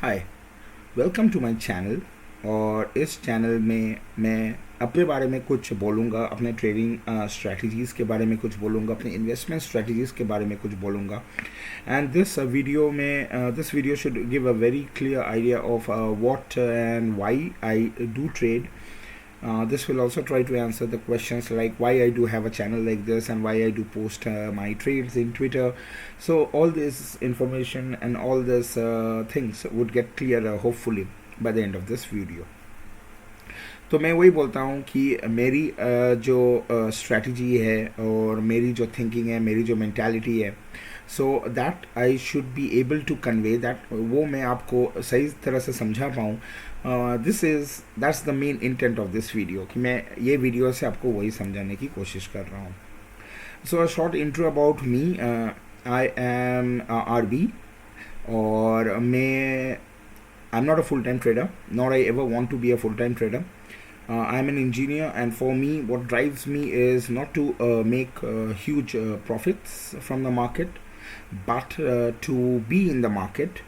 Hi, welcome to my channel. और इस channel में मैं अपने बारे में कुछ बोलूँगा, अपने ट्रेडिंग स्ट्रैटेजीज़ के बारे में कुछ बोलूँगा, अपने इन्वेस्टमेंट स्ट्रैटेजीज़ के बारे में कुछ बोलूँगा। And this video should give a very clear idea of what and why I do trade. This will also try to answer the questions like why I do have a channel like this and why I do post my trades in Twitter. So all this information and all these things would get clearer hopefully by the end of this video. तो मैं वही बोलता हूँ कि मेरी जो strategy है और मेरी जो थिंकिंग है, मेरी जो मेंटालिटी है, so that I should be able to convey that, वो मैं आपको सही तरह से समझा पाऊँ. That's the main intent of this video, कि मैं ये वीडियो से आपको वही समझाने की कोशिश कर रहा हूँ. So a short intro about me. I am RB और मैं I'm not a full-time trader, nor I ever want to be a full-time trader. I'm an engineer, and for me, what drives me is not to make huge profits from the market, but to be in the market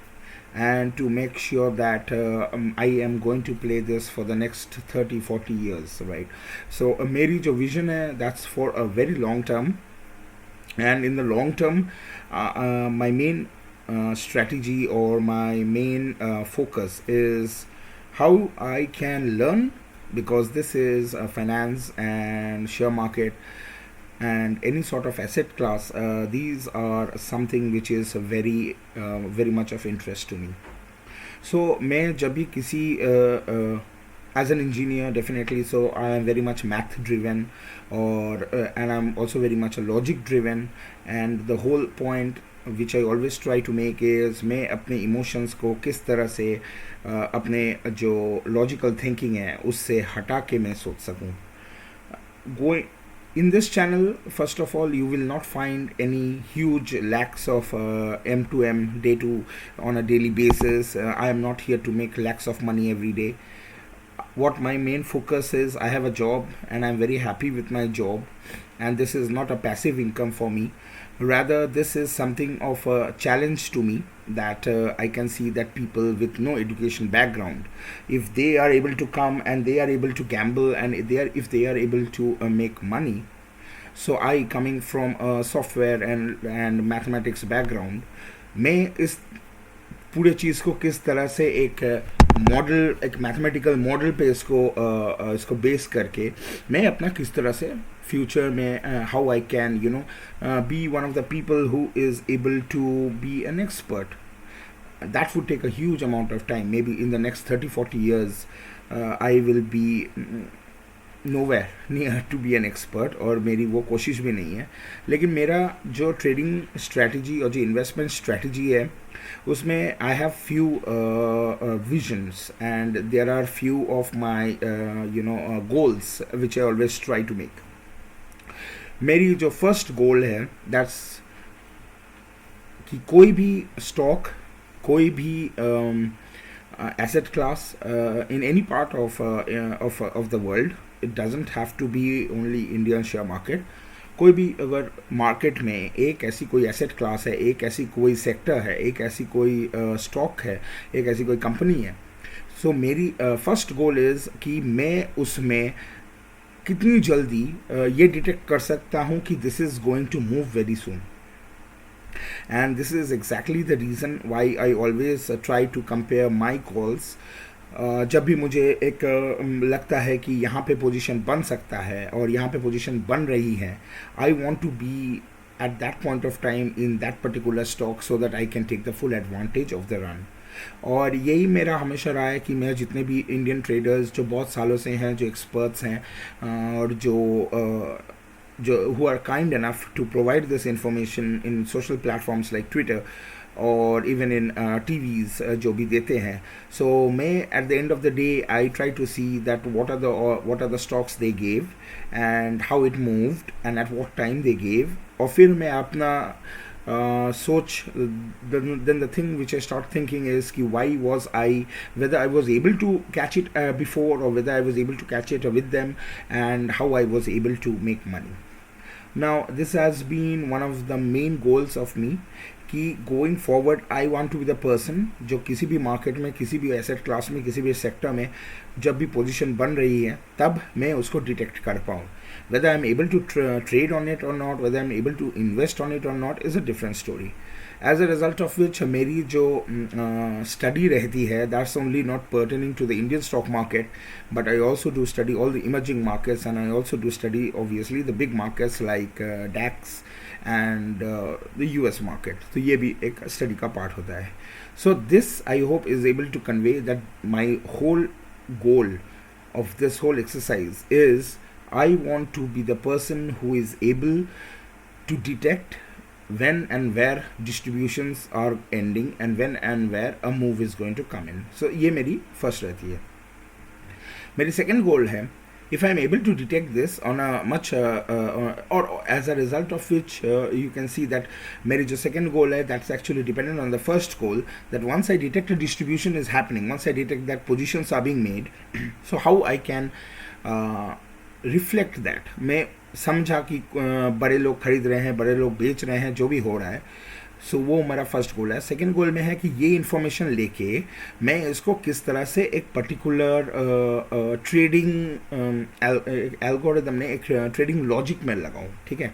and to make sure that I am going to play this for the next 30-40 years, right? So मेरी जो vision है, that's for a very long term, and in the long term, my main strategy or my main focus is how I can learn, because this is finance and share market and any sort of asset class. These are something which is very much of interest to me. So मैं जब भी किसी as an engineer, definitely, so I am very much math driven, or and I'm also very much a logic driven, and the whole point which I always try to make is मैं अपने emotions को किस तरह से अपने जो logical thinking है उससे हटा के मैं सोच सकूँ. In this channel, first of all, you will not find any huge lakhs of M2M day to on a daily basis. I am not here to make lakhs of money every day. What my main focus is, I have a job and I'm very happy with my job, and this is not a passive income for me. Rather, this is something of a challenge to me, that I can see that people with no education background, if they are able to come and they are able to gamble, and if they are able to make money. So I, coming from a software and mathematics background, मैं इस पूरे चीज़ को किस तरह से एक model, एक mathematical model पे इसको बेस करके मैं अपना किस तरह से फ्यूचर में how I can be one of the people who is able to be an expert. That would take a huge amount of time. Maybe in the next 30-40 years I will be nowhere near to be an expert, और मेरी वो कोशिश भी नहीं है. लेकिन मेरा जो ट्रेडिंग स्ट्रैटेजी और जो इन्वेस्टमेंट स्ट्रैटेजी है उसमें I have few visions, and there are few of my goals which I always try to make. मेरी जो फर्स्ट गोल है, दैट्स कि कोई भी स्टॉक, कोई भी asset class in any part of the world, it doesn't have to be only Indian share market. कोई भी अगर मार्केट में एक ऐसी कोई एसेट क्लास है, एक ऐसी कोई सेक्टर है, एक ऐसी कोई स्टॉक है, एक ऐसी कोई कंपनी है, सो मेरी फर्स्ट गोल इज़ कि मैं उसमें कितनी जल्दी ये डिटेक्ट कर सकता हूँ कि this is going to move very soon. And this is exactly the reason why I always try to compare my calls. जब भी मुझे एक लगता है कि यहाँ पे पोजीशन बन सकता है और यहाँ पे पोजीशन बन रही है, I want to be at that point of time in that particular stock so that I can take the full advantage of the run. और यही मेरा हमेशा रहा है कि मैं जितने भी इंडियन ट्रेडर्स जो बहुत सालों से हैं, जो एक्सपर्ट्स हैं, और जो who are kind enough to provide this information in social platforms like Twitter or even in TVs जो भी देते हैं. So मैं at the end of the day I try to see that what are the stocks they gave and how it moved and at what time they gave. और फिर मैं अपना सोच, then the thing which I start thinking is कि why was whether I was able to catch it before, or whether I was able to catch it with them, and how I was able to make money. Now this has been one of the main goals of me, कि going forward I want to be the person जो किसी भी market में, किसी भी asset class में, किसी भी सेक्टर में जब भी पोजीशन बन रही है तब मैं उसको डिटेक्ट कर पाऊँ. Whether I am able to trade on it और not, whether I am able to invest on it और not is a different story. As a result of which मेरी जो स्टडी रहती है that's only not pertaining to the Indian stock market, but I also do study all the emerging markets and I also do study obviously the big markets like DAX and the US market. तो ये भी एक study का part होता है. So this I hope is able to convey that my whole goal of this whole exercise is I want to be the person who is able to detect when and where distributions are ending and when and where a move is going to come in. So ये मेरी first रहती है. मेरी second गोल है, if I'm able to detect this on a much or as a result of which you can see that मेरी जो second goal है that's actually dependent on the first goal, that once I detect a distribution is happening, once I detect that positions are being made, so how I can reflect that. मैं समझा कि बड़े लोग खरीद रहे हैं, बड़े लोग बेच रहे हैं, जो भी हो रहा है. सो वो मेरा फर्स्ट गोल है. सेकेंड गोल में है कि ये इन्फॉर्मेशन लेके मैं इसको किस तरह से एक पर्टिकुलर ट्रेडिंग एल्गोरिथम में, एक ट्रेडिंग लॉजिक में लगाऊं. ठीक है.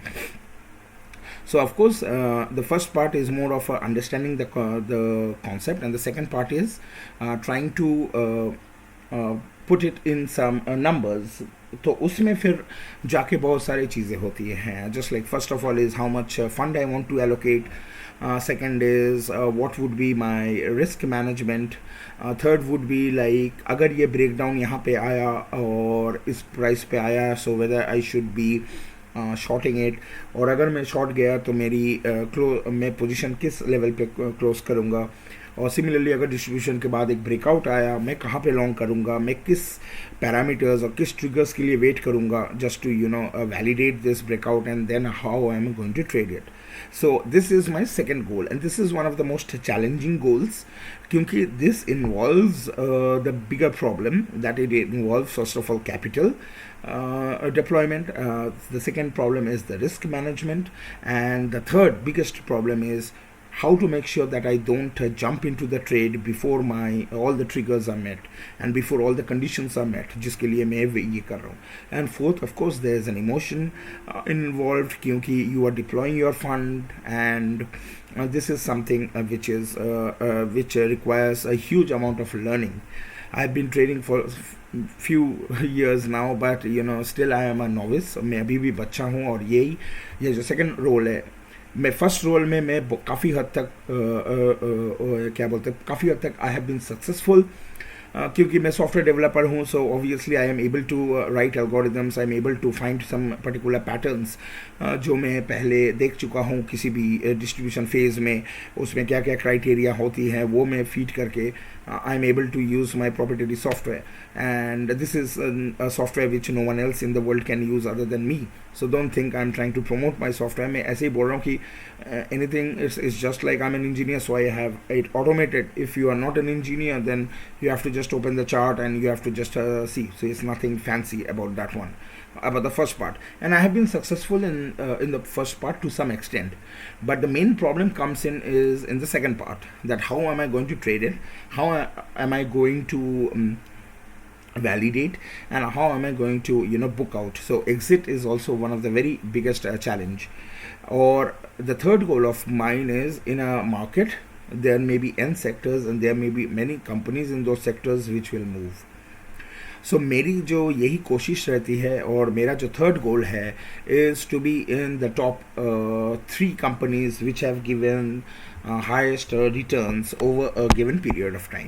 So of course the first part is more of understanding the concept, and the second part is trying to put it in some numbers. तो उसमें फिर जाके बहुत सारी चीज़ें होती हैं. Just like first of all is how much fund I want to allocate. Second is what would be my risk management. Third would be like अगर ये breakdown यहाँ पे आया और इस प्राइस पे आया, so whether I should be shorting it, और अगर मैं शॉर्ट गया तो मेरी मैं पोजीशन किस लेवल पे क्लोज करूँगा. और सिमिलरली अगर डिस्ट्रीब्यूशन के बाद एक ब्रेकआउट आया, मैं कहाँ पे लॉन्ग करूँगा, मैं किस पैरामीटर्स और किस ट्रिगर्स के लिए वेट करूँगा just to validate this breakout, and then how I am going to trade it. So this is my second goal, and this is one of the most challenging goals क्योंकि this involves the bigger problem that it involves first of all capital deployment. The second problem is the risk management, and the third biggest problem is how to make sure that I don't jump into the trade before all the triggers are met and before all the conditions are met जिसके लिए मैं ये कर रहा हूँ. And fourth, of course, there is an emotion involved क्योंकि you are deploying your fund, and this is something which requires a huge amount of learning. I've been trading for few years now, but still I am a novice. मैं अभी भी बच्चा हूँ, और ये जो second role है, मैं फर्स्ट रोल में मैं काफ़ी हद तक क्या बोलते हैं, काफ़ी हद तक आई हैव बीन सक्सेसफुल क्योंकि मैं सॉफ्टवेयर डेवलपर हूँ. So obviously I am able to write algorithms, I am able to find some particular patterns जो मैं पहले देख चुका हूँ किसी भी डिस्ट्रीब्यूशन फेज में. उसमें क्या क्या क्राइटेरिया होती हैं वो मैं फीड करके I am able to use my proprietary software, and this is a software which no one else in the world can use other than me. So don't think I'm trying to promote my software. मैं ऐसे ही बोल रहा हूँ कि anything is just like I'm an engineer, so I have it automated. If you are not an engineer, then you have to just open the chart and you have to just see. So it's nothing fancy about that one, about the first part. And I have been successful in the first part to some extent, but the main problem comes in the second part, that how am I going to trade it, how am I going to validate, and how am I going to book out. So exit is also one of the very biggest challenge. Or the third goal of mine is, in a market there may be n sectors and there may be many companies in those sectors which will move. सो मेरी जो यही कोशिश रहती है, और मेरा जो third goal है is to be in the top 3 companies which have given highest returns over a given period of time.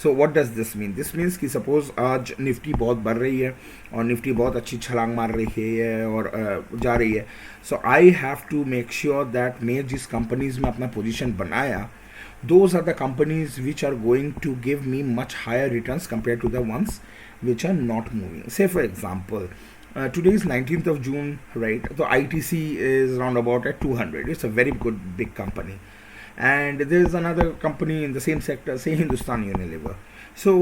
So what does this mean? This means कि सपोज आज निफ्टी बहुत बढ़ रही है और निफ्टी बहुत अच्छी छलांग मार रही है और जा रही है. So I have to make sure that मैं जिस कंपनीज में अपना पोजीशन बनाया, those are the companies which are going to give me much higher returns compared to the ones which are not moving. Say for example, today is 19th of June, right? So ITC is around about at 200. It's a very good big company, and there is another company in the same sector, say Hindustan Unilever. So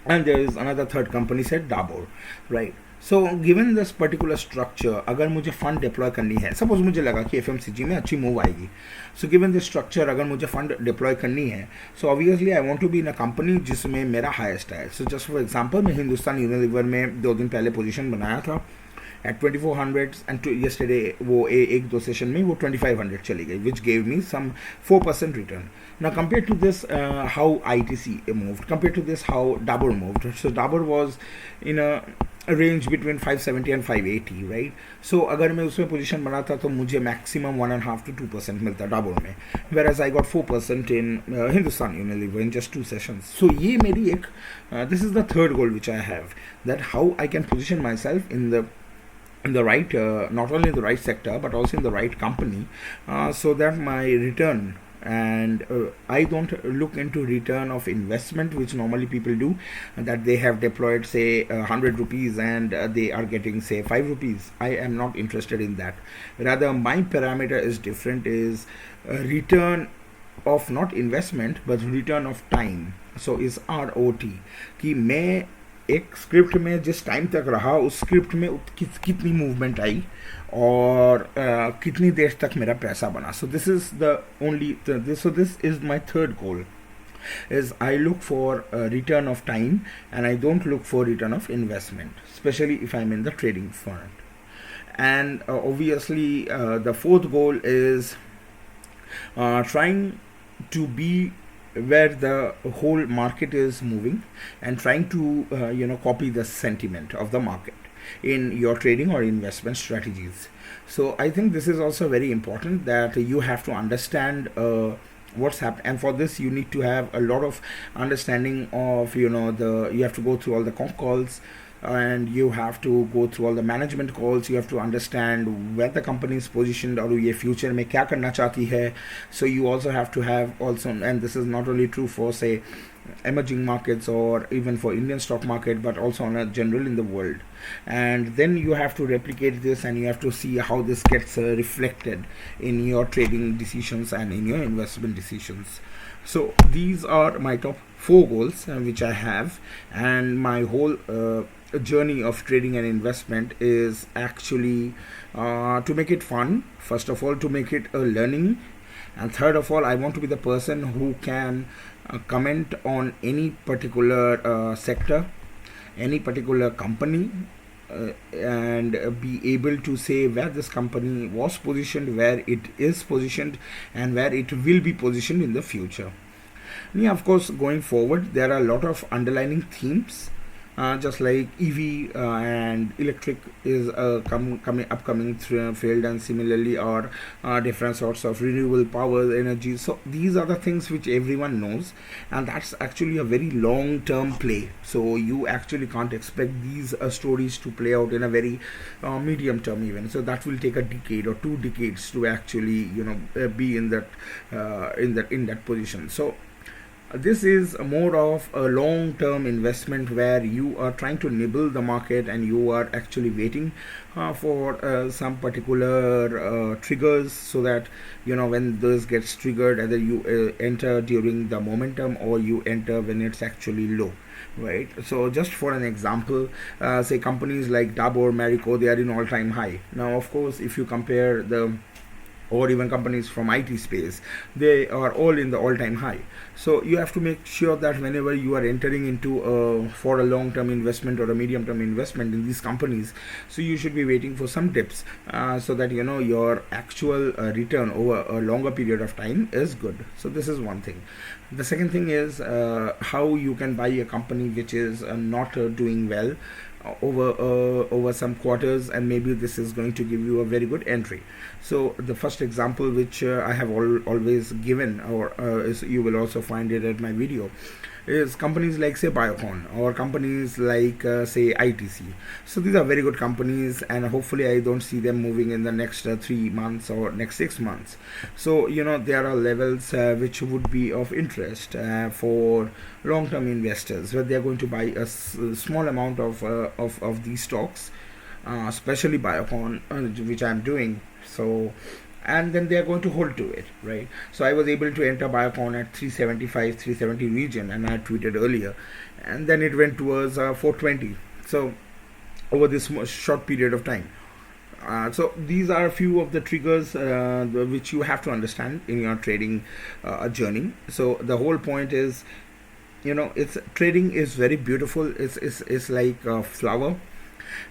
and there is another third company said Dabur, right? So given this particular structure, अगर मुझे fund deploy करनी है, suppose मुझे लगा कि FMCG में अच्छी move आएगी, सो गिवन दिस स्ट्रक्चर अगर मुझे फंड डिप्लॉय करनी है, so obviously I want to be in a company जिसमें मेरा हाईएस्ट है. सो जस्ट फॉर एग्जांपल, मैं हिंदुस्तान यूनिलीवर में 2 दिन पहले पोजीशन बनाया था at 2400 and yesterday वो एक दो सेशन में वो 2500 चली गई, which gave me some 4% return. Now compared to this, how ITC moved, compared to this how Dabur moved. So Dabur was in a range between 570 and 580, right? So अगर मैं उसमें पोजीशन बनाता तो मुझे maximum 1.5 to 2% मिलता Dabur में, whereas I got 4% in Hindustan Unilever in just 2 sessions. So ये मेरी एक this is the third goal which I have, that how I can position myself in the right, not only in the right sector but also in the right company, so that my return, and I don't look into return of investment which normally people do, that they have deployed say 100 rupees and they are getting say 5 rupees. I am not interested in that. Rather my parameter is different, is return of not investment but return of time. So is ROT, कि मैं एक script में जिस time तक रहा उस script में कितनी मूवमेंट आई और कितनी देर तक मेरा पैसा बना. सो this is the only, so this is my third goal, is I look for return of time and I don't look for return of investment, especially if I'm in the trading front. And obviously the fourth goal is trying to be where the whole market is moving and trying to copy the sentiment of the market in your trading or investment strategies. So I think this is also very important, that you have to understand what's happening, and for this you need to have a lot of understanding of you have to go through all the conf calls, and you have to go through all the management calls. You have to understand where the company is positioned और ये future में क्या करना चाहती है. So you also have to have also, and this is not only true for say emerging markets or even for Indian stock market, but also on a general in the world. And then you have to replicate this, and you have to see how this gets reflected in your trading decisions and in your investment decisions. So these are my top 4 goals which I have, and my whole journey of trading and investment is actually to make it fun, first of all, to make it a learning, and third of all, I want to be the person who can comment on any particular sector, any particular company, and be able to say where this company was positioned, where it is positioned, and where it will be positioned in the future. Yeah, of course, going forward, there are a lot of underlining themes, just like EV and electric is upcoming field, and similarly are different sorts of renewable power energy. So these are the things which everyone knows, and that's actually a very long term play. So you actually can't expect these stories to play out in a very medium term even. So that will take a decade or 2 decades to actually be in that position. So this is more of a long-term investment where you are trying to nibble the market, and you are actually waiting for some particular triggers, so that when this gets triggered, either you enter during the momentum or you enter when it's actually low, right? So just for an example, say companies like Dabur, Marico, they are in all-time high. Now of course, if you compare or even companies from IT space, they are all in the all-time high. So you have to make sure that whenever you are entering into for a long-term investment or a medium-term investment in these companies, so you should be waiting for some dips, so that your actual return over a longer period of time is good. So this is one thing. The second thing is how you can buy a company which is not doing well over some quarters, and maybe this is going to give you a very good entry. So the first example which I have always given, or is, you will also find it at my video, is companies like say Biocon, or companies like say ITC. So these are very good companies, and hopefully I don't see them moving in the next 3 months or next 6 months. So there are levels which would be of interest for long-term investors, where they are going to buy a small amount of these stocks, especially Biocon, which I am doing. So, and then they are going to hold to it, right? So I was able to enter Biocon at 375, 370 region, and I tweeted earlier, and then it went towards 420. So over this short period of time. So these are a few of the triggers which you have to understand in your trading journey. So the whole point is, it's trading is very beautiful. It's like a flower,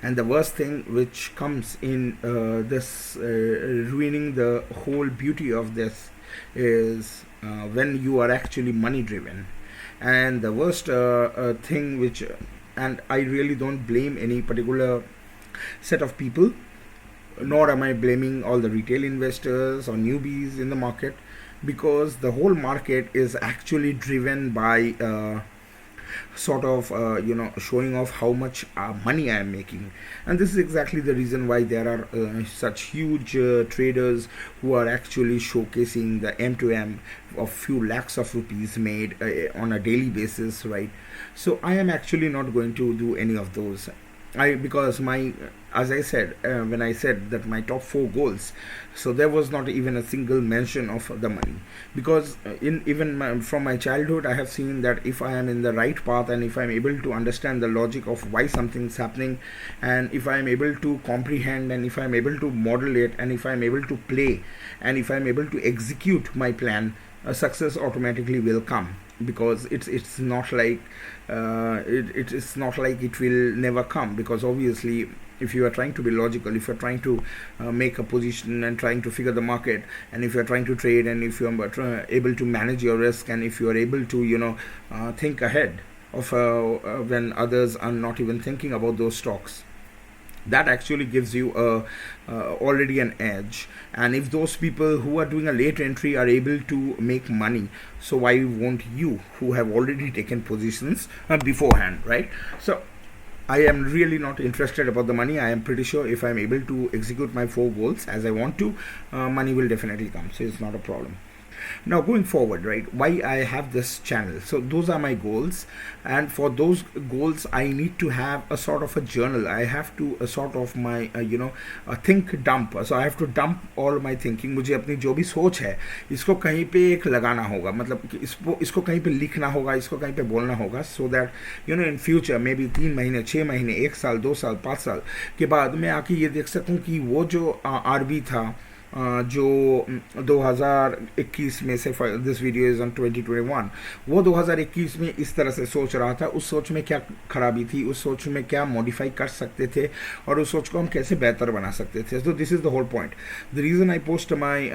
and the worst thing which comes in this ruining the whole beauty of this is when you are actually money driven. And the worst thing which, and I really don't blame any particular set of people, nor am I blaming all the retail investors or newbies in the market, because the whole market is actually driven by sort of showing off how much money I am making. And this is exactly the reason why there are such huge traders who are actually showcasing the M2M of few lakhs of rupees made on a daily basis, right? So I am actually not going to do any of those. Because my, as I said, when I said that my top 4 goals, so there was not even a single mention of the money, because from my childhood I have seen that if I am in the right path, and if I am able to understand the logic of why something's happening, and if I am able to comprehend, and if I am able to model it, and if I am able to play, and if I am able to execute my plan, success automatically will come. Because it's not like it's not like it will never come, because obviously if you are trying to be logical, if you're trying to make a position and trying to figure the market, and if you're trying to trade, and if you're able to manage your risk, and if you are able to think ahead of when others are not even thinking about those stocks, that actually gives you already an edge. And if those people who are doing a late entry are able to make money, so why won't you, who have already taken positions beforehand, right? So I am really not interested about the money. I am pretty sure if I am able to execute my 4 goals as I want to, money will definitely come, so it's not a problem. Now going forward, right, why I have this channel, so those are my goals, and for those goals I need to have a sort of a journal. I have to a sort of my a think dump, so I have to dump all my thinking. मुझे अपनी जो भी सोच है इसको कहीं पे एक लगाना होगा, मतलब कि इसको कहीं पे लिखना होगा, इसको कहीं पे बोलना होगा, so that in future may be 3 महीने 6 महीने 1 साल 2 साल 5 साल के बाद मैं आके ये देख सकूं कि वो जो आरबी था जो 2021 में से, दिस वीडियो इज़ ऑन 2021, वो 2021 में इस तरह से सोच रहा था, उस सोच में क्या खराबी थी, उस सोच में क्या मॉडिफाई कर सकते थे, और उस सोच को हम कैसे बेहतर बना सकते थे. So this is the whole point. The reason I post my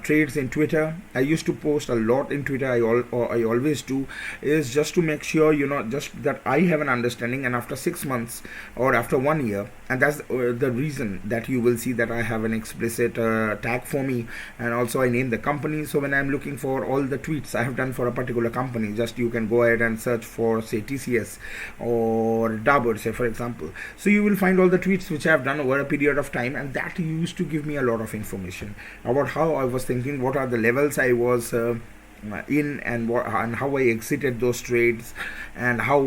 trades in Twitter, I used to post a lot in Twitter, I always do, is just to make sure just that I have an understanding, and after 6 months or after 1 year, and that's the reason that you will see that I have an explicit tag for me, and also I name the company. So when I'm looking for all the tweets I have done for a particular company, just you can go ahead and search for, say, TCS or Dabur, say, for example. So you will find all the tweets which I have done over a period of time, and that used to give me a lot of information about how I was thinking, what are the levels I was in, and how I exited those trades, and how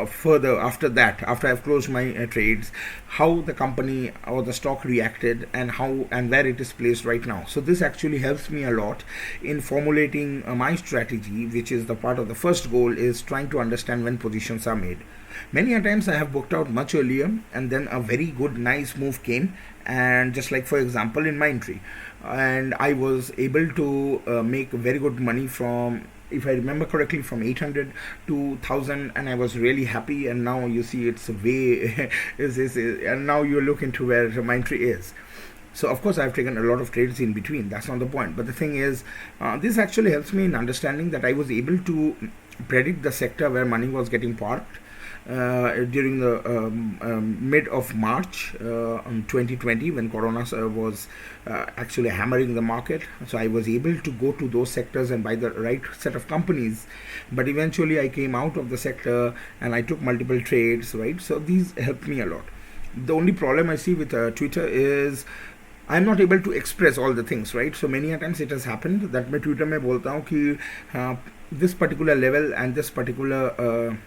further after that, after I've closed my trades, how the company or the stock reacted, and how and where it is placed right now. So this actually helps me a lot in formulating my strategy, which is the part of the first goal, is trying to understand when positions are made. Many a times I have booked out much earlier, and then a very good nice move came, and just like for example in Mindtree, and I was able to make very good money from, if I remember correctly, from 800 to 1000, and I was really happy. And now you see it's way and now you look into where Mindtree is. So of course I've taken a lot of trades in between, that's not the point, but the thing is, this actually helps me in understanding that I was able to predict the sector where money was getting parked during the mid of March 2020, when Corona was actually hammering the market. So I was able to go to those sectors and buy the right set of companies, but eventually I came out of the sector and I took multiple trades, right? So these helped me a lot. The only problem I see with Twitter is I'm not able to express all the things, right? So many a times it has happened that मैं Twitter में बोलता हूँ कि this particular level and this particular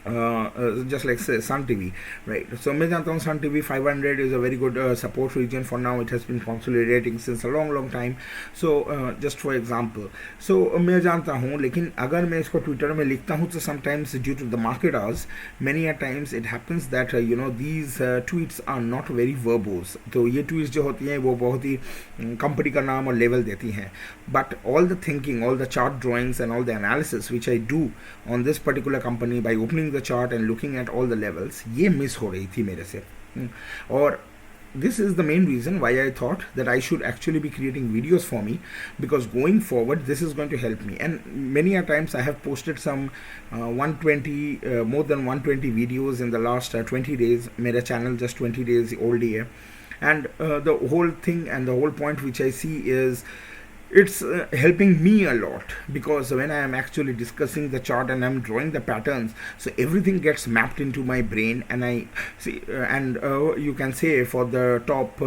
just like say Sun TV, right? So मैं जानता हूँ Sun TV 500 is a very good support region for now. It has been consolidating since a long time. So just for example, so मैं जानता हूँ, लेकिन अगर मैं इसको ट्विटर में लिखता हूँ तो sometimes due to the market hours, many a times it happens that these tweets are not very verbose. तो ये tweets जो होती हैं वो बहुत ही कंपनी का नाम और लेवल देती हैं, but all the thinking, all the chart drawings and all the analysis which I do on this particular company by opening the chart and looking at all the levels, ये miss हो रही थी मेरे से. और this is the main reason why I thought that I should actually be creating videos for me, because going forward this is going to help me. And many a times I have posted some 120 more than 120 videos in the last 20 days. मेरा channel just 20 days old है, and the whole thing and the whole point which I see is it's helping me a lot, because when I am actually discussing the chart and I'm drawing the patterns, so everything gets mapped into my brain, and I see and you can say for the top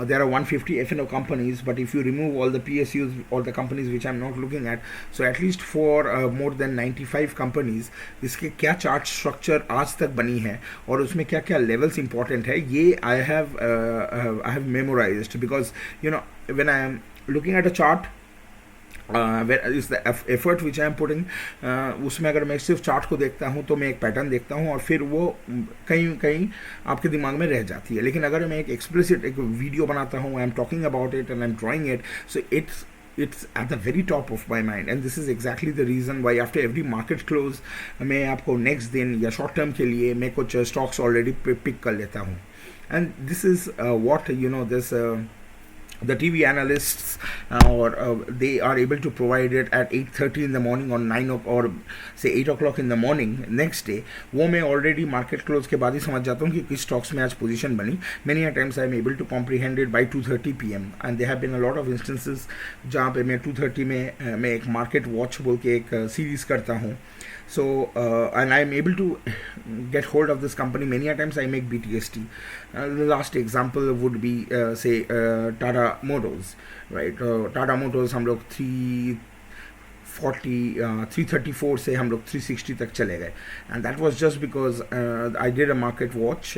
there are 150 F&O companies, but if you remove all the PSUs or the companies which I'm not looking at, so at least for more than 95 companies, इसके क्या chart structure आज तक बनी है और उसमें क्या क्या लेवल्स इंपॉर्टेंट है, ये I have memorized, because when I am looking at a chart, where is the effort which I am putting, उसमें अगर मैं सिर्फ चार्ट को देखता हूँ तो मैं एक पैटर्न देखता हूँ और फिर वो कहीं कहीं आपके दिमाग में रह जाती है. लेकिन अगर मैं एक एक्सप्लिसिट एक वीडियो बनाता हूँ, I am talking about it and I am drawing it, so it's at the very top of my mind, and this is exactly the reason why after every market close मैं आपको next दिन या short term के लिए मैं कुछ stocks already pick कर लेता हूँ. And this is what this the TV analysts or they are able to provide it at 8:30 in the morning or 9 or say 8 o'clock in the morning next day. वो मैं already market close के बाद ही समझ जाता हूँ कि किस stocks में आज position बनी. Many a times I am able to comprehend it by 2:30 PM, and there have been a lot of instances जहाँ पे मैं 2:30 में मैं एक market watch बोल के एक series करता हूँ. So and I am able to get hold of this company. Many a times I make BTST. The last example would be say Tata Motors, right? Tata Motors हम लोग 334 से हम लोग 360 तक चले गए, and that was just because I did a market watch.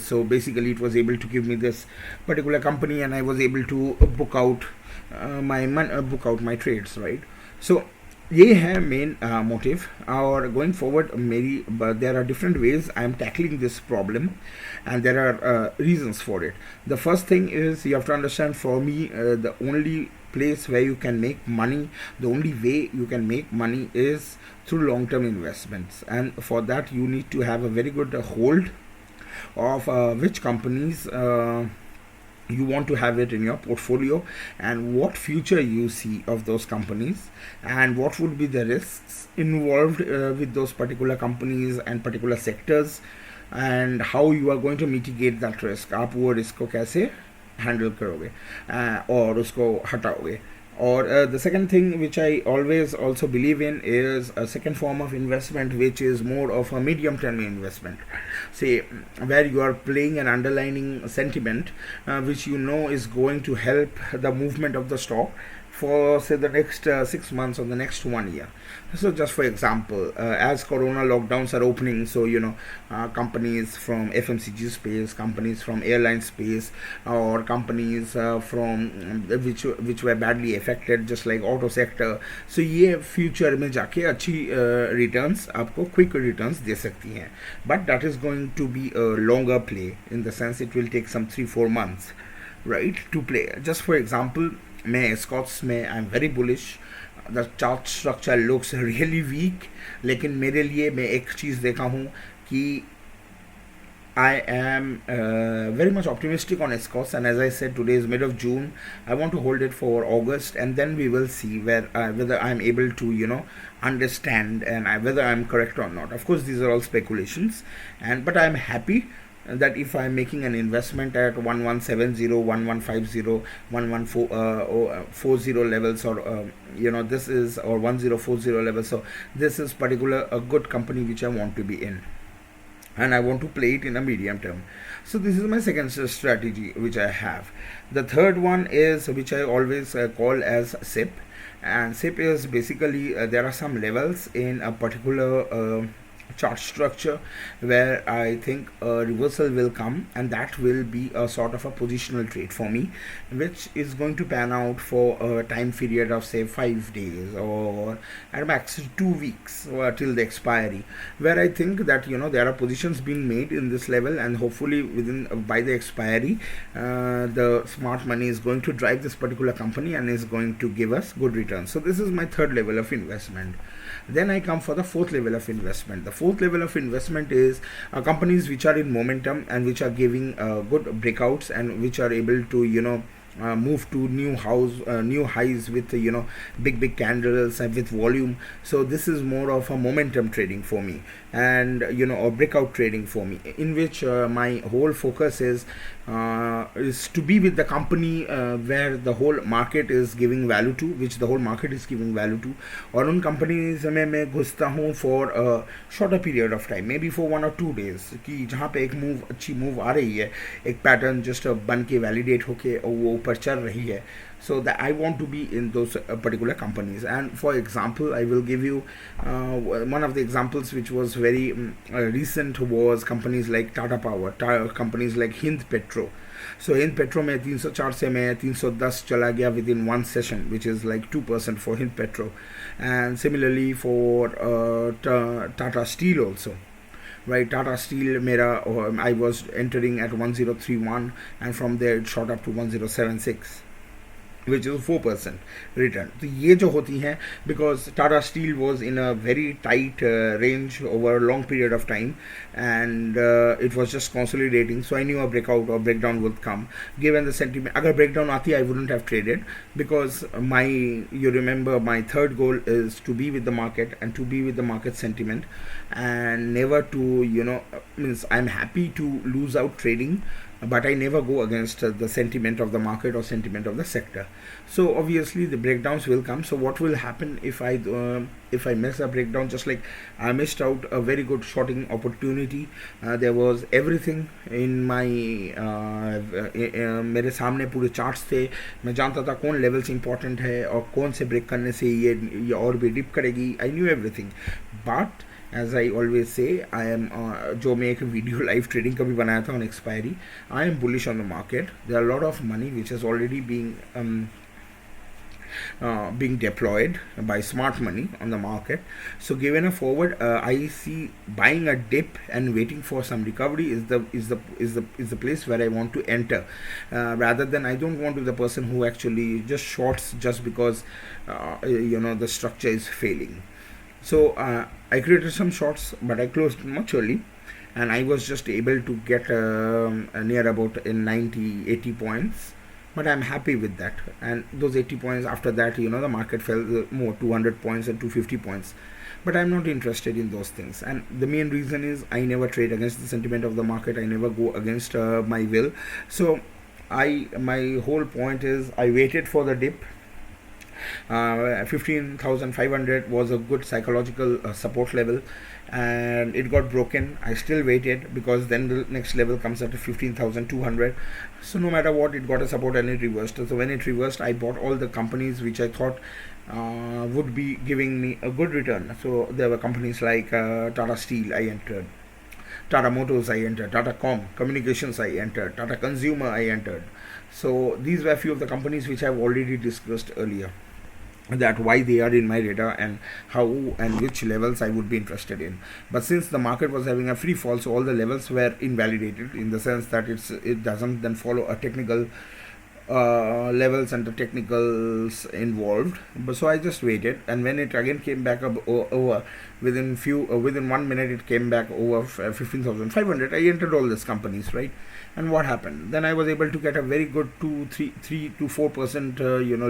So basically it was able to give me this particular company, and I was able to book out my trades, right? So ये है main motive. और going forward मेरी there are different ways I am tackling this problem, and there are reasons for it. The first thing is you have to understand, for me the only place where you can make money, the only way you can make money is through long-term investments, and for that you need to have a very good hold of which companies you want to have it in your portfolio, and what future you see of those companies, and what would be the risks involved with those particular companies and particular sectors, and how you are going to mitigate that risk. आप वो risk को कैसे handle करोगे और उसको हटाओगे. Or the second thing which I always also believe in is a second form of investment, which is more of a medium term investment. Say where you are playing an underlying sentiment which is going to help the movement of the stock for say the next 6 months or the next 1 year. So just for example, as corona lockdowns are opening, so companies from FMCG space, companies from airline space, or companies from which were badly affected, just like auto sector, so ये future में जाके अच्छी returns आपको quick returns दे सकती हैं, but that is going to be a longer play, in the sense it will take some 3-4 months, right, to play. Just for example, मैं Scots में I am very bullish. The chart structure looks really weak, लेकिन मेरे लिए मैं एक चीज़ देखा हूँ कि I am very much optimistic on Escorts, and as I said, today is mid of June. I want to hold it for August, and then we will see whether I am able to understand and whether I am correct or not. Of course, these are all speculations, but I am happy that if I am making an investment at 1170, 1150, 1140 levels, or this is, or 1040 levels, so this is particular a good company which I want to be in, and I want to play it in a medium term. So this is my second strategy which I have. The third one is, which I always call as SIP, and SIP is basically there are some levels in a particular chart structure where I think a reversal will come, and that will be a sort of a positional trade for me, which is going to pan out for a time period of say 5 days or at max 2 weeks till the expiry, where I think that there are positions being made in this level, and hopefully within by the expiry the smart money is going to drive this particular company and is going to give us good returns. So this is my third level of investment. Then I come for the fourth level of investment. The fourth level of investment is companies which are in momentum and which are giving good breakouts and which are able to move to new highs with big candles and with volume. So this is more of a momentum trading for me, and a breakout trading for me, in which my whole focus is to be with the company where the whole market is giving value to, which the whole market is giving value to, और उन companies में मैं घुसता हूँ for shorter period of time, may be for 1 or 2 days, कि जहाँ पे एक अच्छी मूव आ रही है, एक पैटर्न जस्ट बन के वैलिडेट होके वो ऊपर चल रही है. So that I want to be in those particular companies. And for example, I will give you one of the examples which was very recent was companies like Tata Power, companies like Hind Petro. So Hind Petro में 304 से मैं 310 चला गया within one session, which is like 2% for Hind Petro. And similarly for Tata Steel also. Right, Tata Steel mera I was entering at 1031, and from there it shot up to 1076, which is 4% return. तो ये जो होती हैं, because Tata Steel was in a very tight range over a long period of time, and it was just consolidating, so I knew a breakout or breakdown would come. Given the sentiment, अगर breakdown आती I wouldn't have traded, because you remember my third goal is to be with the market and to be with the market sentiment, and never to means I'm happy to lose out trading, but I never go against the sentiment of the market or sentiment of the sector. So obviously the breakdowns will come. So what will happen if I miss a breakdown? Just like I missed out a very good shorting opportunity. There was everything in my मेरे सामने पूरे charts थे, मैं जानता था कौन levels important है और कौन से ब्रेक करने से ये और भी डिप करेगी. I knew everything, but as I always say, I am जो मैं एक वीडियो लाइव ट्रेडिंग का भी बनाया था on expiry, I am bullish on the market. There are a lot of money which is already being deployed by smart money on the market. So given a forward, I see buying a dip and waiting for some recovery is the place where I want to enter, rather than I don't want to be the person who actually just shorts just because the structure is failing. So I created some shorts, but I closed much early, and I was just able to get near about 90-80 points, but I'm happy with that. And those 80 points, after that the market fell more, 200 points and 250 points, but I'm not interested in those things. And the main reason is I never trade against the sentiment of the market. I never go against my will. So my whole point is I waited for the dip. 15,500 was a good psychological support level, and it got broken. I still waited, because then the next level comes at 15,200. So no matter what, it got a support and it reversed. So when it reversed, I bought all the companies which I thought would be giving me a good return. So there were companies like Tata Steel I entered, Tata Motors I entered, Tata Communications I entered, Tata Consumer I entered. So these were a few of the companies which I've already discussed earlier, that why they are in my radar and how and which levels I would be interested in. But since the market was having a free fall, so all the levels were invalidated, in the sense that it doesn't then follow a technical levels and the technicals involved. But so I just waited, and when it again came back up over within 1 minute, it came back over 15,500. I entered all these companies, right? And what happened? Then I was able to get a very good 3 to 4%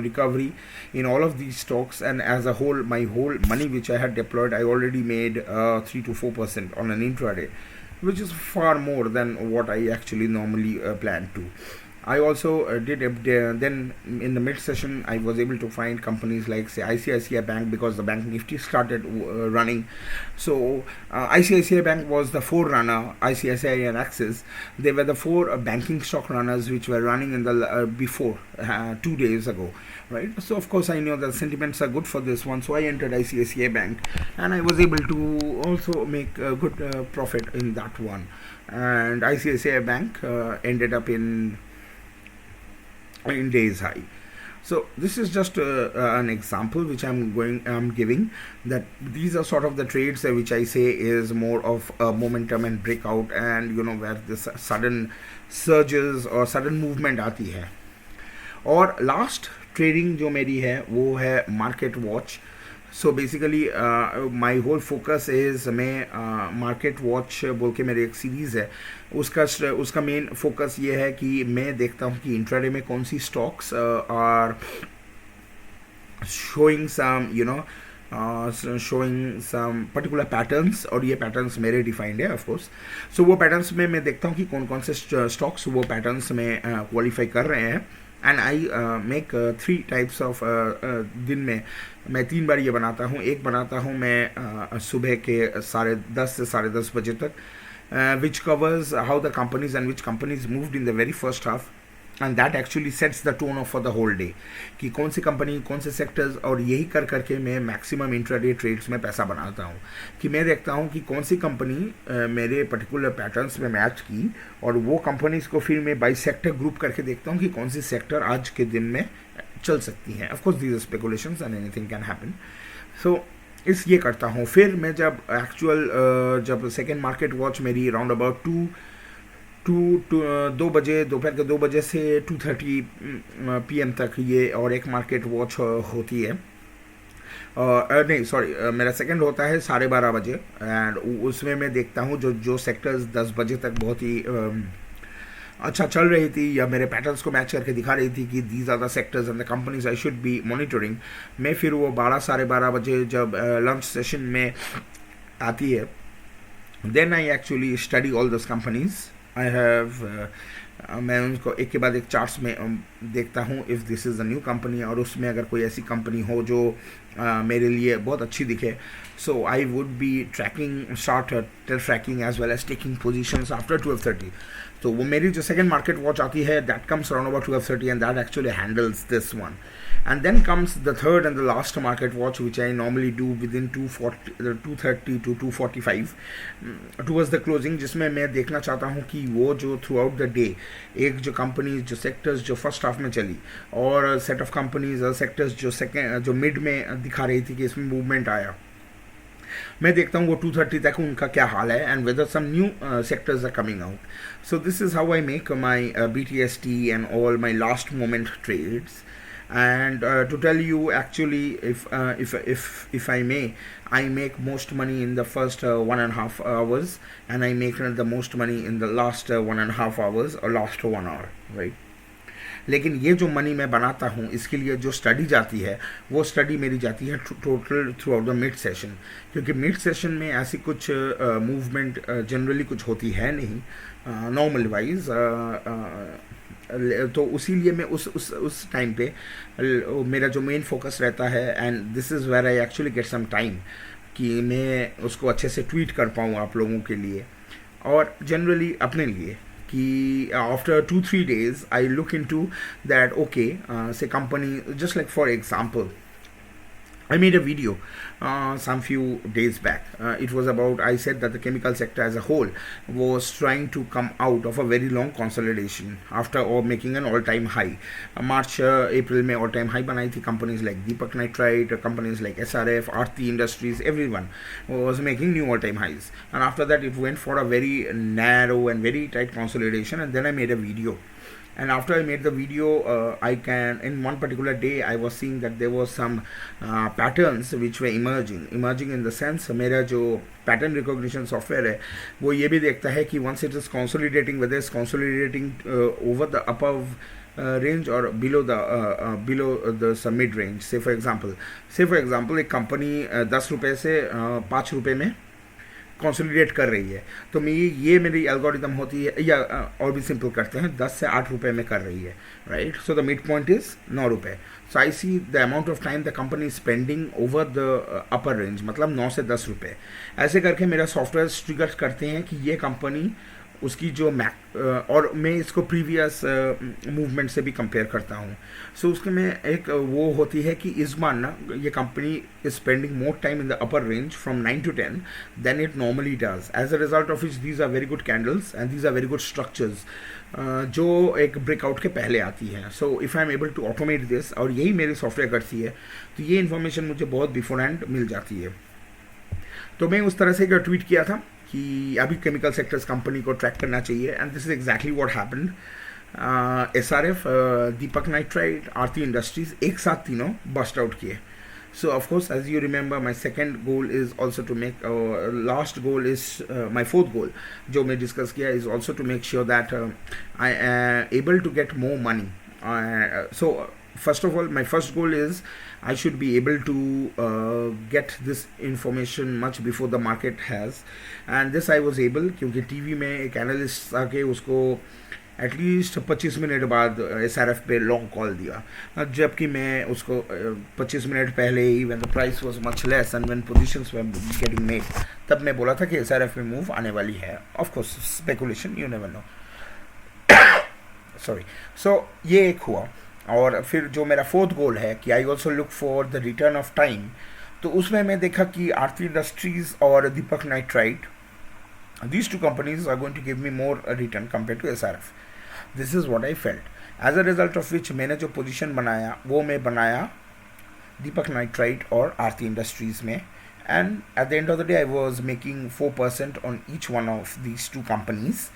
recovery in all of these stocks, and as a whole, my whole money which I had deployed, I already made 3 to 4% on an intraday, which is far more than what I actually normally plan to. I also then in the mid session I was able to find companies like say ICICI Bank, because the bank Nifty started running. So ICICI Bank was the forerunner. ICICI and Axis, they were the four banking stock runners which were running in the before 2 days ago, right? So of course I know the sentiments are good for this one, so I entered ICICI Bank and I was able to also make a good profit in that one. And ICICI Bank ended up in days high. So this is just an example which I'm giving, that these are sort of the trades which I say is more of a momentum and breakout, and where this sudden surges or sudden movement आती है. और last trading जो मेरी है वो है market watch. So basically my whole focus is, मैं market watch बोल के मेरी एक सीरीज़ है, उसका मेन फोकस ये है कि मैं देखता हूँ कि इंट्राडे में कौन सी stocks are showing some particular patterns, और ये पैटर्न्स मेरे डिफाइंड है ऑफ कोर्स. सो वो पैटर्न्स में मैं देखता हूँ कि कौन कौन से स्टॉक्स वो पैटर्न्स में क्वालिफाई कर रहे हैं. And I make 3 types of, दिन में मैं 3 बार ये बनाता हूँ. एक बनाता हूँ मैं सुबह के 10:30 से 10:30 बजे तक, which covers how the companies and which companies moved in the very first half, and that actually sets the tone for the whole day कि कौन सी कंपनी, कौन से सेक्टर्स, और यही कर करके मैं मैक्सिमम इंट्राडे ट्रेड्स में पैसा बनाता हूँ. कि मैं देखता हूँ कि कौन सी कंपनी मेरे पर्टिकुलर पैटर्न्स में मैच की, और वो कंपनीज को फिर मैं बाई सेक्टर ग्रुप करके देखता हूँ कि कौन सी सेक्टर आज के दिन में चल सकती हैं. Of course these are speculations and anything can happen. So ये करता हूँ. फिर मैं जब सेकेंड मार्केट वॉच मेरी अराउंड अबाउट 2 बजे, दोपहर के 2 बजे से 2:30 PM तक ये और एक मार्केट वॉच होती है. नहीं सॉरी, मेरा सेकंड होता है 12:30 बजे, एंड उसमें मैं देखता हूँ जो सेक्टर्स 10 बजे तक बहुत ही अच्छा चल रही थी या मेरे पैटर्न्स को मैच करके दिखा रही थी कि these are the sectors and the companies I should be monitoring. मैं फिर वो 12-12:30 बजे जब लंच सेशन में आती है, then I actually study all दस कंपनीज. आई हैव मैं उनको एक के बाद एक चार्ट्स में देखता हूँ if this is a new company, और उसमें अगर कोई ऐसी कंपनी हो जो मेरे लिए बहुत अच्छी दिखे, so I would be tracking short tracking as well as taking positions after 12:30. तो वो मेरी जो सेकेंड मार्केट वॉच आती है, that comes around about 12:30 and that actually handles this one. And then comes the third and the last market watch, which I normally do within 2:30 to 2:45 towards the closing, जिसमें मैं देखना चाहता हूँ कि वो जो थ्रू आउट द डे एक जो कंपनीज, जो सेक्टर्स जो फर्स्ट हाफ में चली, और सेट ऑफ कंपनीज और सेक्टर्स जो मिड में दिखा रही थी कि इसमें मूवमेंट आया, मैं देखता हूँ वो 2:30 तक उनका क्या हाल है, and whether some new sectors are coming out. So this is how I make my BTST and all my last moment trades. And to tell you actually, if I may, I make most money in the first 1.5 hours, and I make the most money in the last 1.5 hours or last 1 hour, right? लेकिन ये जो money मैं बनाता हूँ, इसके लिए जो study जाती है, वो स्टडी मेरी जाती है total through out the mid session, क्योंकि मिड सेशन में ऐसी कुछ मूवमेंट जनरली कुछ होती है नहीं नॉर्मल वाइज. तो उसीलिए मैं उस टाइम पे मेरा जो मेन फोकस रहता है, and this is where I actually get some time कि मैं उसको अच्छे से ट्वीट कर पाऊँ आप लोगों के लिए, और जनरली अपने लिए, कि after 2-3 days I look into that. Okay, say company, just like for example, I made a video some few days back. It was about, I said that the chemical sector as a whole was trying to come out of a very long consolidation after making an all-time high. March, April में all-time high बनाई थी. Companies like Deepak Nitrite, companies like SRF, Aarti Industries, everyone was making new all-time highs. And after that, it went for a very narrow and very tight consolidation. And then I made a video. And after I made the video, in one particular day, I was seeing that there was some patterns which were emerging in the sense, मेरा जो pattern recognition software है, वो ये भी देखता है कि once it is consolidating, whether it's consolidating over the above range or below the mid range. Say for example, एक कंपनी 10 रुपये से 5 रुपये में कंसोलिडेट कर रही है, तो ये मेरी एल्गोरिदम होती है, या और भी सिंपल करते हैं, 10 से 8 रुपए में कर रही है, right. So the mid point is 9 रुपए. So I see the amount of time the company spending over the upper range, मतलब 9 से 10 रुपए. ऐसे करके मेरा सॉफ्टवेयर ट्रिगर करते हैं कि ये कंपनी उसकी जो मैक, और मैं इसको प्रीवियस मूवमेंट से भी कंपेयर करता हूँ. सो उसके में एक वो होती है कि इस बार ना ये company is spending more time in the upper range from 9 to 10 then it normally does. As a result of which these are very good candles and these are very good structures जो एक breakout के पहले आती है. So if I am able to automate this, और यही मेरी software करती है, तो ये इन्फॉर्मेशन मुझे बहुत बिफोर हैंड मिल जाती है. तो मैं उस तरह से एक ट्वीट किया था कि अभी केमिकल सेक्टर्स कंपनी को ट्रैक करना चाहिए, and this is exactly what happened. SRF, Deepak nitrite, Aarti industries एक साथ तीनों बस्ट आउट किए. So of course, as you remember, my second goal is also to make, last goal is my fourth goal जो मैं discuss किया, is also to make sure that I am able to get more money. So first of all, my first goal is I should be able to get this information much before the market has, and this I was able क्योंकि TV में एक analyst आके उसको at least 25 minute बाद SRF पे long call दिया, जबकि मैं उसको 25 मिनट पहले ही, when the price was much less and when positions were getting made, तब मैं बोला था कि SRF में मूव आने वाली है. Of course speculation, you never know. Sorry. So ये एक हुआ. और फिर जो मेरा फोर्थ गोल है कि I also look for the return of time, तो उसमें मैं देखा कि आरती इंडस्ट्रीज और दीपक nitrite, these two companies are going to give me more return compared to SRF. This is what I felt. As a result of which मैंने जो position बनाया वो मैं बनाया दीपक नाइट्राइट और आरती इंडस्ट्रीज में, and at the end of the day I was making 4% on each one of these two companies.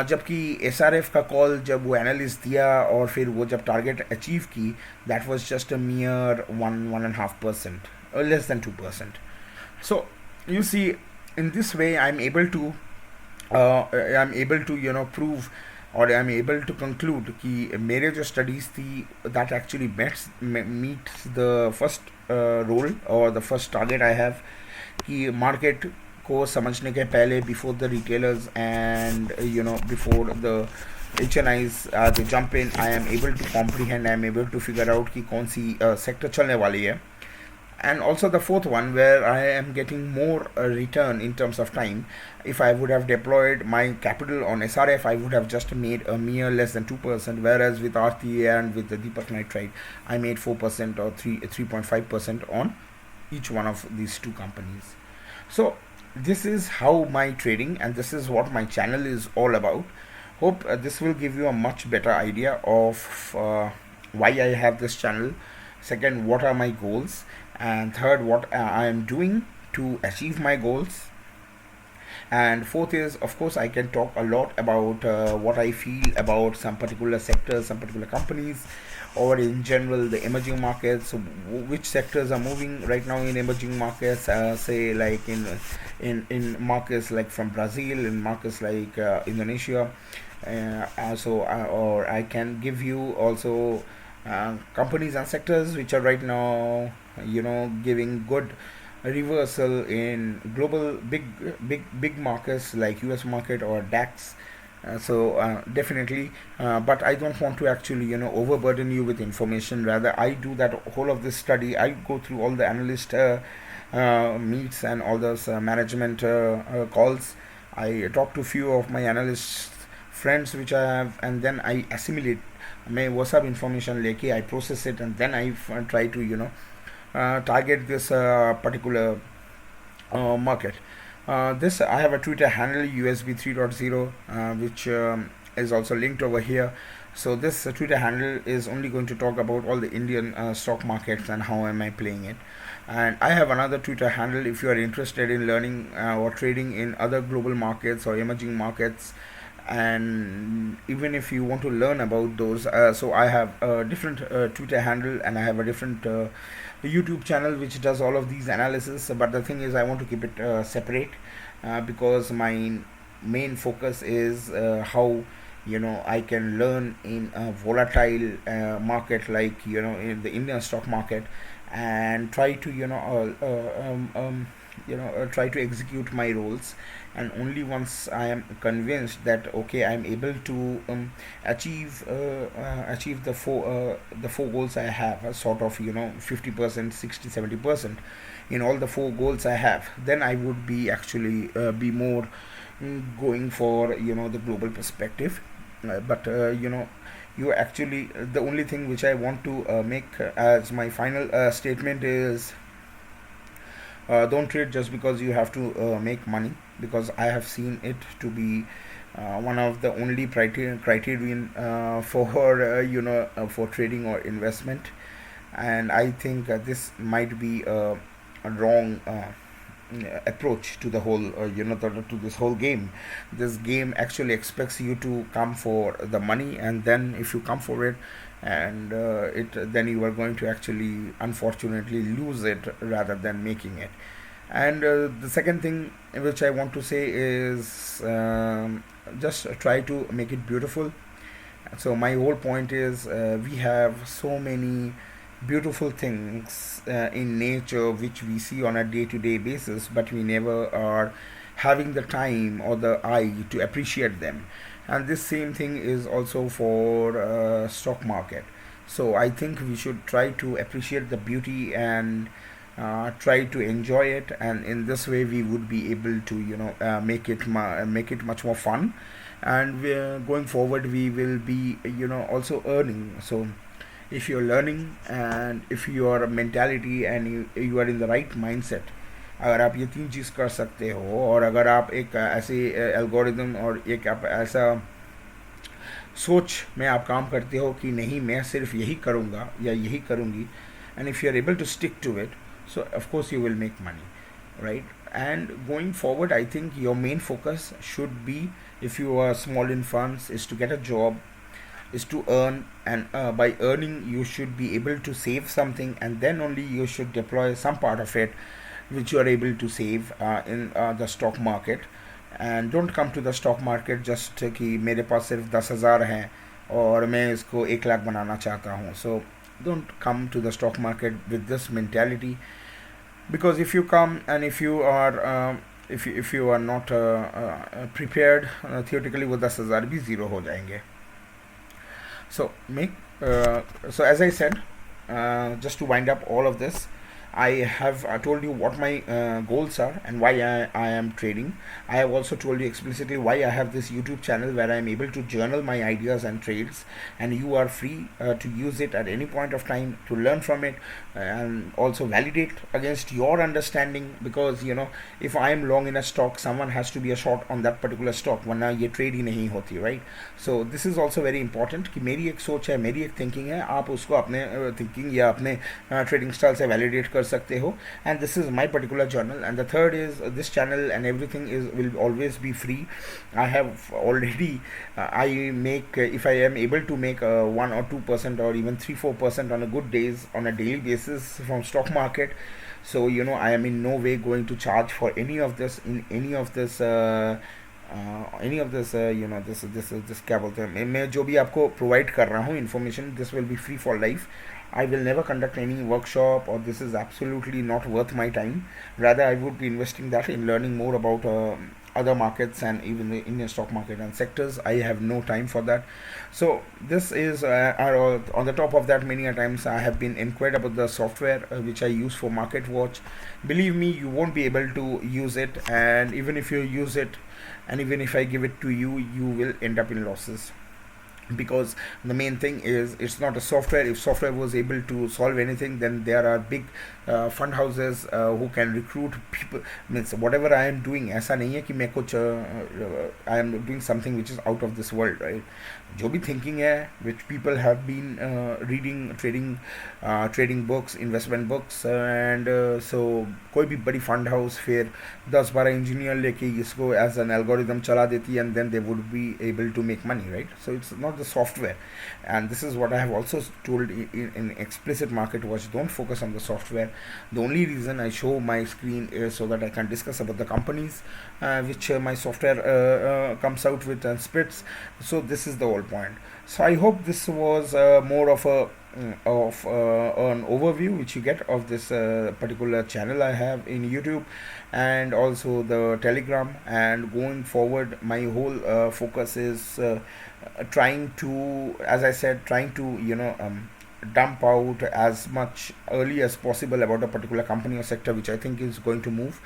जबकि SRF का कॉल जब वो एनालिस्ट दिया और फिर वो जब टारगेट अचीव की, that was just a mere 1.5%, less than 2%. So you see, in this way I'm able to prove, or I'm able to conclude कि मेरे जो studies थी that actually meets the first role or the first target I have, कि market को समझने के पहले, before the retailers and before the HNIs they jump in, I am able to comprehend, I am able to figure out कि कौन सी sector चलने वाली है. And also the fourth one, where I am getting more return in terms of time. If I would have deployed my capital on SRF, I would have just made a mere less than 2%, whereas with RTA and with the Deepak Nitrite, I made 4% or 3.5% on each one of these two companies. So this is how my trading, and this is what my channel is all about. Hope this will give you a much better idea of why I have this channel. Second, what are my goals? And third, what I am doing to achieve my goals. And fourth is, of course, I can talk a lot about what I feel about some particular sectors, some particular companies, or in general the emerging markets, which sectors are moving right now in emerging markets, say like in markets like from Brazil, in markets like Indonesia. Or I can give you also companies and sectors which are right now giving good reversal in global big markets like US market or DAX. Definitely, but I don't want to actually overburden you with information. Rather, I do that whole of this study. I go through all the analyst meets and all those management calls. I talk to few of my analyst friends which I have, and then I assimilate. मैं वो सब information लेके I process it, and then I try to target this particular market. This I have a Twitter handle USB 3.0 which is also linked over here. So this Twitter handle is only going to talk about all the Indian stock markets and how am I playing it. And I have another Twitter handle if you are interested in learning or trading in other global markets or emerging markets, and even if you want to learn about those. So I have a different Twitter handle, and I have a different YouTube channel which does all of these analysis. But the thing is, I want to keep it separate because my main focus is how I can learn in a volatile market like in the Indian stock market, and try to try to execute my roles, and only once I am convinced that okay, I'm able to achieve the four goals I have, a sort of 50%, 60, 70% in all the four goals I have, then I would be actually be more going for the global perspective. But you actually, the only thing which I want to make as my final statement is, don't trade just because you have to make money, because I have seen it to be one of the only criterion for for trading or investment. And I think this might be a wrong approach to the whole to this whole game. This game actually expects you to come for the money, and then if you come for it, and it then you are going to actually unfortunately lose it rather than making it. And the second thing which I want to say is, just try to make it beautiful. So my whole point is, we have so many beautiful things in nature which we see on a day-to-day basis, but we never are having the time or the eye to appreciate them. And this same thing is also for stock market. So I think we should try to appreciate the beauty and try to enjoy it, and in this way we would be able to make it much more fun. And going forward we will be also earning. So if you're learning, and if your mentality and you are in the right mindset, अगर आप ये तीन चीज़ कर सकते हो, और अगर आप एक ऐसे एल्गोरिदम और एक आप ऐसा सोच में आप काम करते हो कि नहीं मैं सिर्फ यही करूँगा या यही करूँगी, and if you are able to stick to it, so of course you will make money, right? And going forward, I think your main focus should be, if you are small in funds, is to get a job, is to earn, and by earning you should be able to save something, and then only you should deploy some part of it which you are able to save in the stock market. And don't come to the stock market just कि मेरे पास सिर्फ 10,000 हैं और मैं इसको 1 लाख बनाना चाहता हूँ. So don't come to the stock market with this mentality, because if you come and if you are if you are not prepared, theoretically वो 10,000 भी zero हो जाएंगे. So so as I said, just to wind up all of this, I have told you what my goals are and why I am trading. I have also told you explicitly why I have this YouTube channel where I am able to journal my ideas and trades, and you are free to use it at any point of time to learn from it and also validate against your understanding. Because if I am long in a stock, someone has to be a short on that particular stock, वरना ये trade ही नहीं होती, right? So this is also very important कि मेरी एक सोच है, मेरी एक thinking है, आप उसको अपने thinking या अपने trading style से validate कर सकते हो. And this is my particular journal. And the third is, this channel and everything will always be free. I have already I make if I am able to make 1 or 2% or even 3-4% on a good days on a daily basis from stock market. So I am in no way going to charge for any of this in any of this this क्या बोलते हैं, मैं जो भी आपको provide कर रहा हूँ information, this will be free for life. I will never conduct any workshop, or this is absolutely not worth my time. Rather, I would be investing that in learning more about other markets and even the Indian stock market and sectors. I have no time for that. So this is on the top of that, many a times I have been inquired about the software which I use for Market Watch. Believe me, you won't be able to use it, and even if you use it, and even if I give it to you, you will end up in losses. Because the main thing is, it's not a software. If software was able to solve anything, then there are big fund houses who can recruit people. Means whatever I am doing, ऐसा नहीं है कि मैं कुछ I am doing something which is out of this world, right? जो भी thinking है, which people have been reading trading books, investment books, and so कोई भी बड़ी fund house फिर 10-12 engineer लेके इसको as an algorithm चला देती, and then they would be able to make money, right? So it's not the software. And this is what I have also told in explicit Market Watch. Don't focus on the software. The only reason I show my screen is so that I can discuss about the companies which my software comes out with and splits. So this is the whole point. So I hope this was more of a of an overview which you get of this particular channel I have in YouTube, and also the Telegram. And going forward, my whole focus is trying to, as I said, trying to dump out as much early as possible about a particular company or sector which I think is going to move,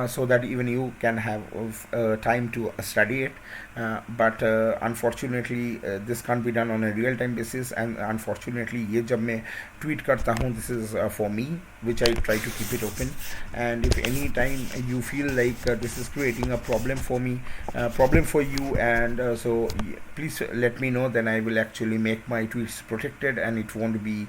so that even you can have time to study it. But unfortunately, this can't be done on a real time basis, and unfortunately ये जब मैं tweet करता हूँ, this is for me, which I try to keep it open. And if any time you feel like this is creating a problem for me, problem for you, and please let me know, then I will actually make my tweets protected, and it won't be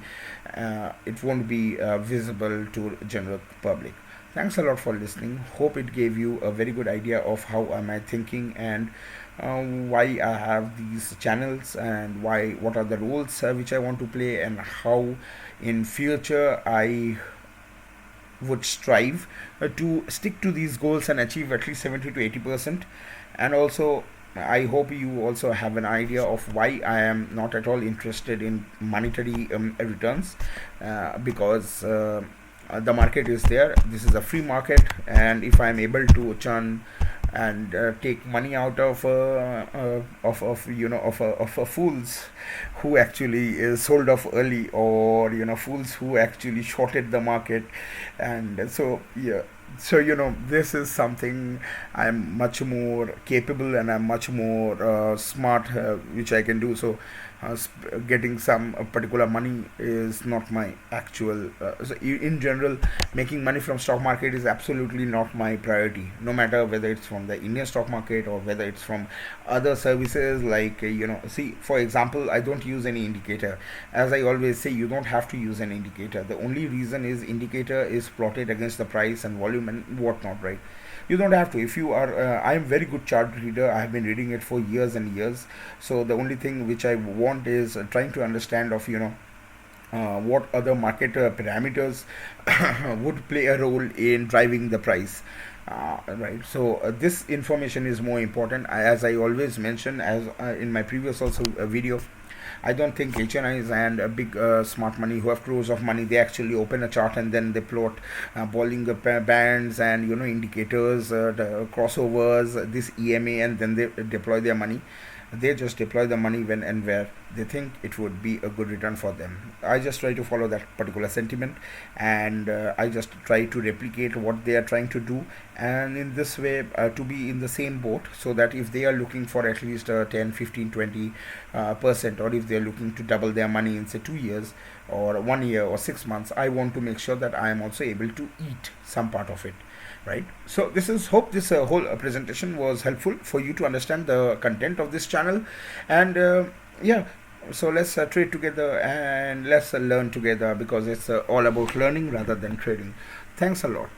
visible to general public. Thanks a lot for listening. Hope it gave you a very good idea of how am I thinking, and why I have these channels, and what are the roles which I want to play, and how in future I would strive to stick to these goals and achieve at least 70 to 80%. And also, I hope you also have an idea of why I am not at all interested in monetary returns, because the market is there. This is a free market, and if I am able to churn and take money out of fools who actually sold off early, or fools who actually shorted the market. And so, yeah, so this is something I'm much more capable, and I'm much more smart, which I can do. So getting some particular money is not my actual in general, making money from stock market is absolutely not my priority, no matter whether it's from the Indian stock market or whether it's from other services. Like see, for example, I don't use any indicator. As I always say, you don't have to use an indicator. The only reason is indicator is plotted against the price and volume and whatnot, right? You don't have to. If you are I am very good chart reader. I have been reading it for years and years. So the only thing which I want is trying to understand of what other market parameters would play a role in driving the price. Right. So this information is more important. As I always mention, as in my previous also video, I don't think HNIs and big smart money who have crores of money, they actually open a chart and then they plot bowling bands and indicators, the crossovers, this EMA, and then they deploy their money. They just deploy the money when and where they think it would be a good return for them. I just try to follow that particular sentiment, and I just try to replicate what they are trying to do, and in this way to be in the same boat, so that if they are looking for at least 10, 15, 20%, or if they are looking to double their money in say 2 years or 1 year or 6 months, I want to make sure that I am also able to eat some part of it, right? So this is, hope this whole presentation was helpful for you to understand the content of this channel. And yeah, so let's trade together, and let's learn together, because it's all about learning rather than trading. Thanks a lot.